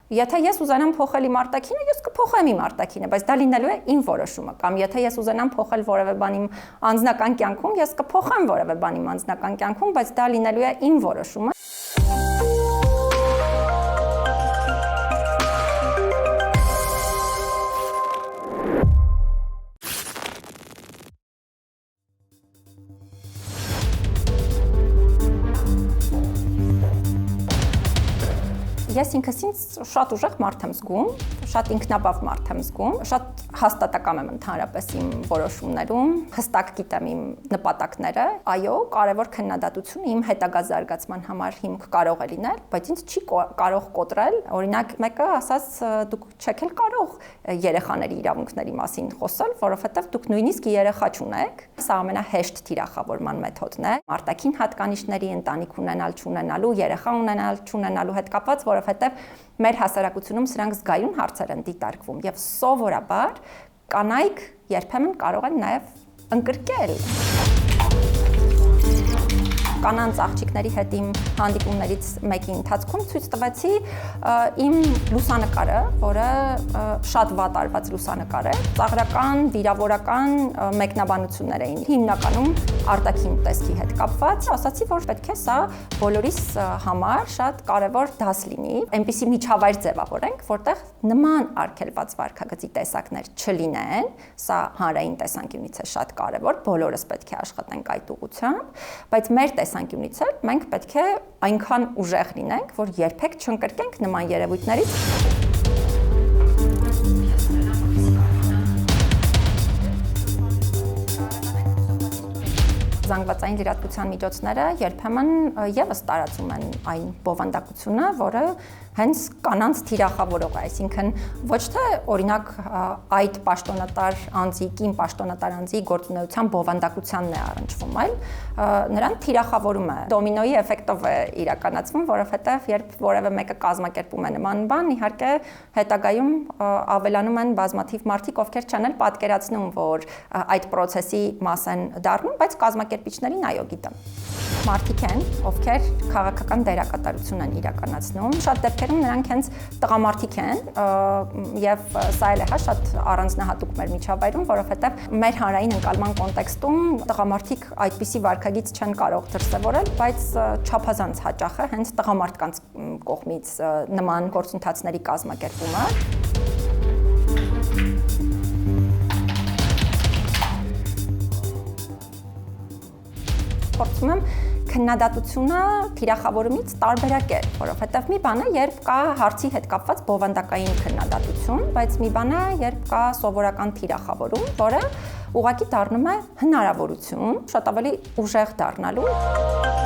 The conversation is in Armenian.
Եթե ես ուզենամ փոխել իմ արտաքինը, ես կփոխեմ իմ արտաքինը, բայց դա լինելու է իմ որոշումը, կամ եթե ես ուզենամ փոխել որևէ բան իմ անձնական կյանքում, ես կփոխեմ որևէ բան իմ անձնական կյանքում, բայց դա լինելու է իմ որոշումը։ Ես ինքս ինձ շատ ուժեղ մարդ եմ զգում, շատ ինքնաբավ մարդ եմ զգում, շատ հաստատակամ եմ ընդհանրապես իմ որոշումներում, հստակ գիտեմ իմ նպատակները։ Այո, կարևոր քննադատությունը իմ հետագա զարգացման համար հիմք կարող է լինել, բայց ինձ չի կարող կոտրել, օրինակ մեկը ասաց դուք չեք էլ կարող երեխաների իրավունքների մասին խոսել, որովհետև դուք նույնիսկ երեխա չունեք։ Սա ամենահեշտ թիրախավորման մեթոդն է։ Արտաքին հատկանիշների, ընտանիք ունենալ, չունենալու, երեխա ունենալ, չունենալու հետ կապված, որովհետև մեր հասարակությունում սրանք զգայուն հարցեր են դիտարկվում եւ սովորաբար կանայք երբեմն կարող են նաեւ ընկրկել կանանց աղջիկների հետ իմ հանդիպումներից մեկի ընթացքում ցույց տվեցի իմ լուսանկարը, որը շատ վատ արված լուսանկար է, ծաղրական, վիրավորական մեկնաբանություններ էին հիմնականում արտաքին տեսքի հետ կապված, ասացի, որ պետք է սա բոլորիս համար շատ կարևոր դաս լինի, այնպիսի միջավայր ձևավորենք, որտեղ նման արգելված վարքագծի տեսակներ չլինեն, սա հանրային տեսանկյունից է շատ կարևոր, բոլորս պետք է աշխատենք այդ ուղղությամբ, բայց մեր տեսանկյունից էլ մենք պետք է այնքան ուժեղ լինենք, որ երբեք չընկրկենք նման երևույթներից։ Զանգվածային լրատվության միջոցները երբեմն եւս տարածում են այն բովանդակությունը, որը հենց կանանց թիրախավորող է, այսինքն ոչ թե օրինակ այդ պաշտոնատար անձի, կին պաշտոնատար անձի գործունեության բովանդակությանն է առնչվում, այլ նրան թիրախավորում է, դոմինոյի էֆեկտով է իրականացվում, որովհետև երբ որևէ մեկը կազմակերպում է նման բան, իհարկե հետագայում ավելանում են բազմաթիվ մարդիկ, ովքեր չեն էլ պատկերացնում, որ այդ process-ի մաս են դառնում, բայց կազմակերպիչներին այո գիտեմ։ Մարդիկ են, ովքեր քաղաքական դերակատարություն են իրականացնում, շատ դեպքերում նրանք հենց տղամարդիկ են եւ սա էլ է հա շատ առանձնահատուկ մեր միջավայրում, որովհետեւ մեր հանրային ընկալման կոնտեքստում տղամարդիկ այդպիսի վարքագիծ չեն կարող դրսևորել, բայց չափազանց հաճախ է հենց տղամարդկանց կողմից նման գործընթացների կազմակերպումը։ Փորձում եմ քննադատությունը թիրախավորումից տարբերակել, որովհետև մի բան է, երբ կա հարցի հետ կապված բովանդակային քննադատություն, բայց մի բան է, երբ կա սովորական թիրախավորում, որը ուղղակի դառնում է հնարավորություն շատ ավելի ուժեղ դառնալու։